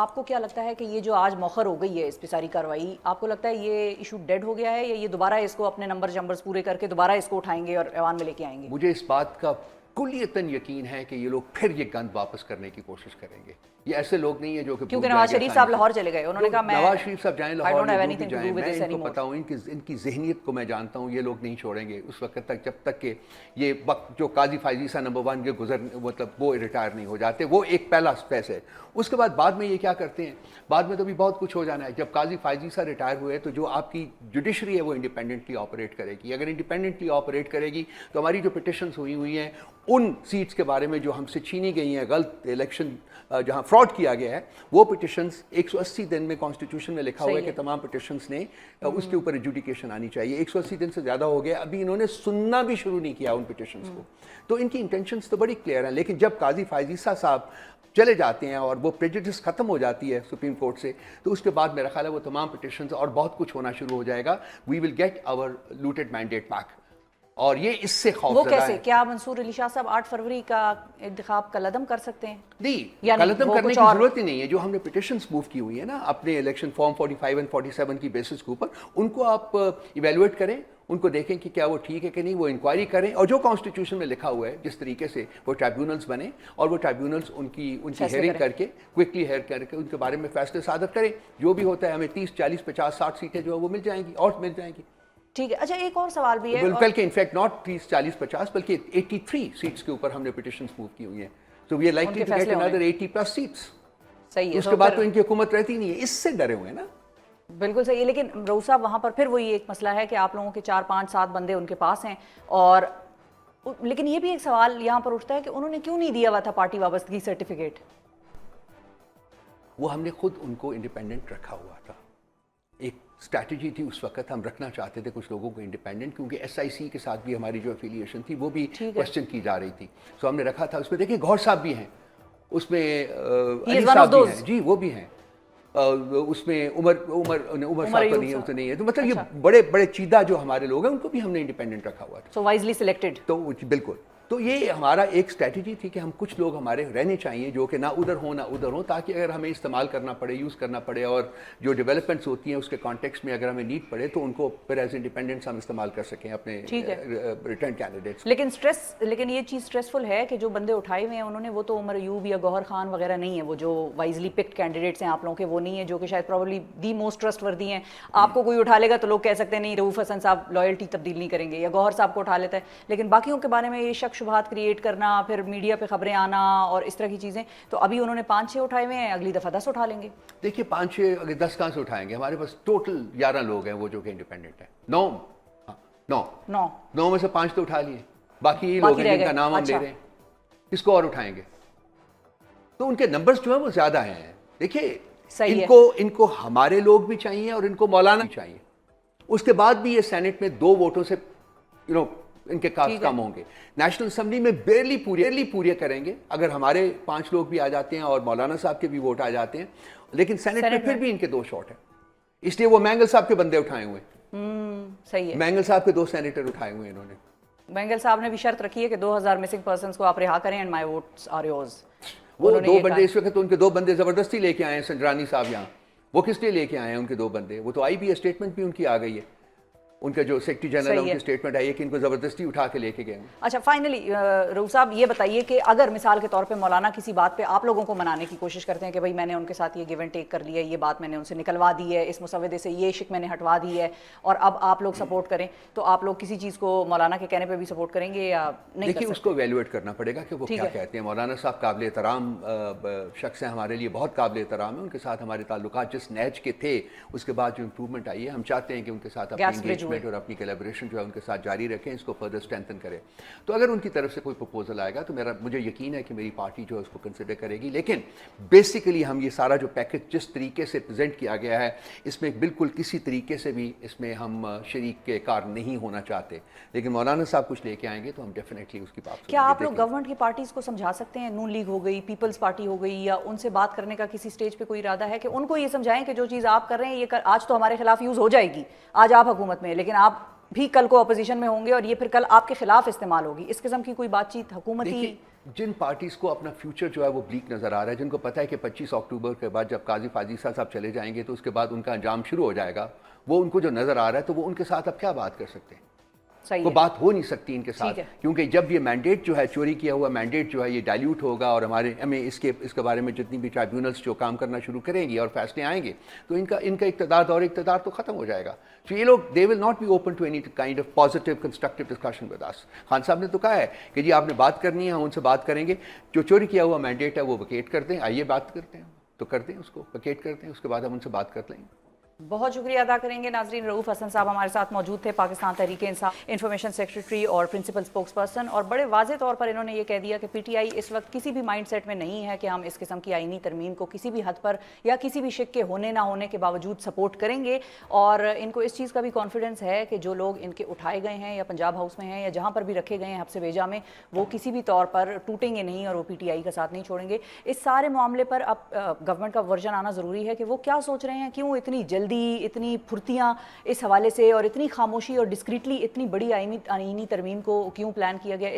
آپ کو کیا لگتا ہے کہ یہ جو آج مؤخر ہو گئی ہے اس پہ ساری کارروائی، آپ کو لگتا ہے یہ ایشو ڈیڈ ہو گیا ہے یا یہ دوبارہ اس کو اپنے نمبرز پورے کر کے دوبارہ اس کو اٹھائیں گے اور ایوان میں لے کے آئیں گے؟ مجھے اس بات کا کلیتاً یقین ہے کہ یہ لوگ پھر یہ گند واپس کرنے کی کوشش کریں گے. یہ ایسے لوگ نہیں ہیں جو کہ کیونکہ نواز شریف صاحب لاہور چلے گئے، انہوں نے کہا میں نواز شریف صاحب جائیں لاہور میں جو بھی جائیں، میں ان کو anymore. پتا ہوں، ان کی ذہنیت کو میں جانتا ہوں. یہ لوگ نہیں چھوڑیں گے اس وقت تک جب تک کہ یہ وقت جو قاضی فائزی صاحب نمبر 1 کے مطلب وہ ریٹائر نہیں ہو جاتے. وہ ایک پہلا اسپیس ہے. اس کے بعد میں یہ کیا کرتے ہیں، بعد میں تو بھی بہت کچھ ہو جانا ہے. جب قاضی فائزی صاحب ریٹائر ہوئے تو جو آپ کی جوڈیشری ہے وہ انڈیپینڈنٹلی آپریٹ کرے گی. اگر انڈیپینڈنٹلی آپریٹ کرے گی تو ہماری جو پٹیشنز ہوئی ہیں ان سیٹس کے بارے میں جو ہم سے چھینی گئی ہیں، غلط الیکشن جہاں فراڈ کیا گیا ہے، وہ پٹیشنز 180 دن میں کانسٹیٹیوشن میں لکھا ہوا ہے کہ تمام پٹیشنز نے اس کے اوپر ایڈجوڈیکیشن آنی چاہیے. 180 دن سے زیادہ ہو گیا، ابھی انہوں نے سننا بھی شروع نہیں کیا ان پٹیشنز کو. تو ان کی انٹینشنز تو بڑی کلیئر ہیں. لیکن جب قاضی فائزیسہ صاحب چلے جاتے ہیں اور وہ پریجوڈس ختم ہو جاتی ہے سپریم کورٹ سے، تو اس کے بعد میرا خیال ہے وہ تمام پٹیشنز اور بہت کچھ ہونا شروع ہو جائے گا. We will get our looted mandate back. اور یہ اس سے خوف وہ کیسے؟ کیا منصور علی شاہ صاحب 8 فروری کا انتخاب کالعدم کر سکتے ہیں؟ نہیں، کالعدم کرنے کی ضرورت ہی نہیں ہے. جو ہم نے پٹیشنز موو کی ہوئی ہیں نا اپنے الیکشن فارم 45 اور 47 کی بیسس کے اوپر، ان کو آپ ایویلویٹ کریں، ان کو دیکھیں کہ کیا وہ ٹھیک ہے کہ نہیں. وہ انکوائری کریں اور جو کانسٹیٹیوشن میں لکھا ہوا ہے جس طریقے سے وہ ٹرائبیونلز بنے اور وہ ٹرائبیونلز ان کی ہیئرنگ کر کے کوئکلی ہیئر کر کے ان کے بارے میں فیصلے صادر کریں. جو بھی ہوتا ہے ہمیں 30 40 50 60 سیٹیں جو ہے وہ مل جائیں گی اور مل جائیں گی. ٹھیک ہے. اچھا ایک اور سوال بھی ہے، بلکہ انفیکٹ ناٹ 30 40 50 بلکہ 83 سیٹس کے اوپر ہم نے پٹیشنز موو کی ہوئی ہیں. So we are likely to get another 80+ seats. صحیح ہے. اس کے بعد تو ان کی حکومت رہتی نہیں ہے. اس سے ڈرے ہوئے ہیں نا. بالکل صحیح ہے. لیکن رؤوف صاحب وہاں پر پھر وہی ایک مسئلہ ہے کہ آپ لوگوں کے 4 5 7 بندے ان کے پاس ہیں، اور لیکن یہ بھی ایک سوال یہاں پر اٹھتا ہے کہ انہوں نے کیوں نہیں دیا ہوا تھا پارٹی وابستگی سرٹیفکیٹ؟ وہ ہم نے خود ان کو انڈیپینڈنٹ رکھا ہوا تھا. ایک اسٹریٹجی تھی اس وقت. ہم رکھنا چاہتے تھے کچھ لوگوں کو انڈیپینڈنٹ، کیونکہ ایس آئی سی کے ساتھ بھی ہماری جو افیلیشن تھی وہ بھی کوشچن کی جا رہی تھی. سو ہم نے رکھا تھا. اس میں دیکھیں گوھر صاحب بھی ہیں، اس میں علی صاحب بھی ہیں، جی وہ بھی ہیں. اس میں عمر صاحب تو نہیں ہے. تو مطلب یہ بڑے بڑے چیدہ جو ہمارے لوگ ہیں ان کو بھی ہم نے انڈیپینڈنٹ رکھا ہوا تھا. سو وائزلی سلیکٹڈ. تو بالکل. تو یہ ہمارا ایک اسٹریٹجی تھی کہ ہم کچھ لوگ ہمارے رہنے چاہیے جو کہ نہ ادھر ہوں نہ ادھر ہوں، تاکہ اگر ہمیں استعمال کرنا پڑے، یوز کرنا پڑے، اور جو ڈیولپمنٹس ہوتی ہیں اس کے کانٹیکسٹ میں اگر ہمیں نیڈ پڑے تو ان کو پھر ایز انڈیپینڈنٹس ہم استعمال کر سکیں اپنے ریٹرن کینڈیڈیٹس. لیکن یہ چیز اسٹریسفل ہے کہ جو بندے اٹھائے ہوئے ہیں انہوں نے، وہ تو عمر ایوب یا گوہر خان وغیرہ نہیں ہے. وہ جو وائزلی پکڈ کینڈیڈیٹس ہیں آپ لوگوں کے، وہ نہیں ہے، جو کہ شاید پروبیبلی دی موسٹ ٹرسٹ وردی ہیں. آپ کو کوئی اٹھا لے گا تو لوگ کہہ سکتے ہیں نہیں رؤوف حسن صاحب لائلٹی تبدیل نہیں کریں گے، یا گوہر صاحب کو اٹھا لیتا ہے. لیکن باقیوں کے بارے میں یہ شک شبہات کریٹ کرنا، پھر میڈیا پہ خبریں آنا اور اس طرح کی چیزیں، تو ابھی انہوں نے 5 6 اٹھائے ہوئے ہیں، اگلی دفعہ 10 اٹھا لیں گے. دیکھیے 5 6 اگر 10 کہاں سے اٹھائیں گے؟ ہمارے پاس ٹوٹل 11 لوگ ہیں وہ جو کہ انڈیپینڈنٹ ہیں. 9 میں سے 5 تو اٹھا لیے، باقی یہ لوگ ہیں جن کا نام ہم لے رہے ہیں. کس کو اور اٹھائیں گے؟ تو ان کے نمبرز جو ہیں وہ زیادہ ہیں. دیکھیے ان کو ہمارے لوگ بھی چاہیے اور ان کو مولانا بھی چاہیے. اس کے بعد بھی یہ سینٹ میں 2 ووٹوں سے ان کے کافی کم ہوں گے. نیشنل اسمبلی میں بیرلی پورے کریں گے اگر ہمارے 5 لوگ بھی آ جاتے ہیں اور مولانا صاحب کے بھی ووٹ آ جاتے ہیں. لیکن سینٹ میں پھر بھی ان کے 2 شاٹ ہیں. اس لیے وہ مینگل صاحب کے بندے اٹھائے ہوئے ہیں. صحیح ہے. مینگل صاحب کے 2 سینیٹر اٹھائے ہوئے ہیں انہوں نے. مینگل صاحب نے بھی شرط رکھی ہے کہ 2000 مسنگ پرسنز کو آپ رہا کریں and my votes are yours. وہ 2 بندے اس وقت ان کے 2 بندے زبردستی لے کے آئے ہیں. سنجرانی صاحب یہاں وہ کس لیے لے کے آئے ہیں ان کے 2 بندے؟ وہ تو آئی بھی اسٹیٹمنٹ بھی ان کی آ گئی ہے. ان کا جو سیکرٹری جنرل ان کی اسٹیٹمنٹ آئی ہے کہ ان کو زبردستی اٹھا کے لے کے گئے ہیں. اچھا فائنلی رؤوف صاحب یہ بتائیے کہ اگر مثال کے طور پہ مولانا کسی بات پہ آپ لوگوں کو منانے کی کوشش کرتے ہیں کہ بھائی میں نے ان کے ساتھ یہ گیو اینڈ ٹیک کر لیا ہے، یہ بات میں نے ان سے نکلوا دی ہے، اس مسودے سے یہ شک میں نے ہٹوا دی ہے، اور اب آپ لوگ سپورٹ کریں، تو آپ لوگ کسی چیز کو مولانا کے کہنے پہ بھی سپورٹ کریں گے یا نہیں؟ دیکھیے اس کو ایویلویٹ کرنا پڑے گا کہ وہ کیا کہتے ہیں. مولانا صاحب قابل احترام شخص ہیں، ہمارے لیے بہت قابل احترام ہے. ان کے ساتھ ہمارے تعلقات جس نیچ کے تھے اس کے بعد جو امپروومنٹ آئی ہے، ہم چاہتے ہیں کہ ان کے ساتھ اپنی انگیجمنٹ اور اپنی کولیبریشن جو ہے ان کے ساتھ جاری رکھیں، اس کو فردر اسٹرینتھن کریں. تو اگر ان کی طرف سے کوئی پروپوزل آئے گا تو مجھے یقین ہے کہ میری پارٹی جو ہے اس کو کنسیڈر کرے گی. لیکن بیسیکلی ہم یہ سارا جو پیکج جس طریقے سے پریزنٹ کیا گیا ہے اس میں بالکل کسی طریقے سے بھی اس میں ہم شریک کے کار نہیں ہونا چاہتے. لیکن مولانا صاحب کچھ لے کے آئیں گے تو ہم ڈیفینیٹلی اس کی بات. کیا آپ لوگ گورنمنٹ کی پارٹیز کو سمجھا سکتے ہیں؟ نون لیگ ہو گئی، پیپلز پارٹی ہو گئی، یا ان سے بات کرنے کا کسی سٹیج پہ کوئی ارادہ ہے کہ ان کو یہ سمجھائیں کہ جو چیز آپ کر رہے ہیں یہ آج تو ہمارے خلاف یوز ہو جائے گی، آج آپ حکومت میں، لیکن آپ بھی کل کو اپوزیشن میں ہوں گے اور یہ پھر کل آپ کے خلاف استعمال ہوگی. اس قسم کی کوئی بات چیت حکومتی دیکھیے جن پارٹیز کو اپنا فیوچر جو ہے وہ بلیک نظر آ رہا ہے, جن کو پتہ ہے کہ 25 اکتوبر کے بعد جب قاضی فاضل صاحب چلے جائیں گے تو اس کے بعد ان کا انجام شروع ہو جائے گا, وہ ان کو جو نظر آ رہا ہے تو وہ ان کے ساتھ اب کیا بات کر سکتے ہیں؟ صحیح وہ ہے. بات ہو نہیں سکتی ان کے ساتھ, کیونکہ جب یہ مینڈیٹ جو ہے چوری کیا ہوا مینڈیٹ جو ہے یہ ڈائلیوٹ ہوگا اور ہمیں اس کے بارے میں جتنی بھی ٹرائبیونلز جو کام کرنا شروع کریں گی اور فیصلے آئیں گے تو ان کا اقتدار تو ختم ہو جائے گا. تو یہ لوگ they will not be open to any kind of positive constructive discussion with us. Khan صاحب نے تو کہا ہے کہ جی آپ نے بات کرنی ہے, ہم ان سے بات کریں گے, جو چوری کیا ہوا مینڈیٹ ہے وہ ویکیٹ کر دیں, آئیے بات کرتے ہیں, تو کر دیں اس کو ویکیٹ کرتے ہیں, اس کے بعد ہم ان سے بات کر لیں گے. بہت شکریہ ادا کریں گے. ناظرین, رؤوف حسن صاحب ہمارے ساتھ موجود تھے, پاکستان تحریک انصاف انفارمیشن سیکریٹری اور پرنسپل اسپوکس پرسن, اور بڑے واضح طور پر انہوں نے یہ کہہ دیا کہ پی ٹی آئی اس وقت کسی بھی مائنڈ سیٹ میں نہیں ہے کہ ہم اس قسم کی آئینی ترمیم کو کسی بھی حد پر یا کسی بھی شک کے ہونے نہ ہونے کے باوجود سپورٹ کریں گے, اور ان کو اس چیز کا بھی کانفیڈنس ہے کہ جو لوگ ان کے اٹھائے گئے ہیں یا پنجاب ہاؤس میں ہیں یا جہاں پر بھی رکھے گئے ہیں حبس بیجا میں, وہ کسی بھی طور پر ٹوٹیں گے نہیں اور وہ پی ٹی آئی کا ساتھ نہیں چھوڑیں گے. اس سارے معاملے پر اب گورنمنٹ کا ورژن آنا ضروری ہے کہ وہ کیا سوچ رہے ہیں, کیوں اتنی جلدی, اتنی پھرتیاں اس حوالے سے, اور اتنی خاموشی اور ڈسکریٹلی اتنی بڑی آئینی ترمیم کو کیوں پلان کیا گیا.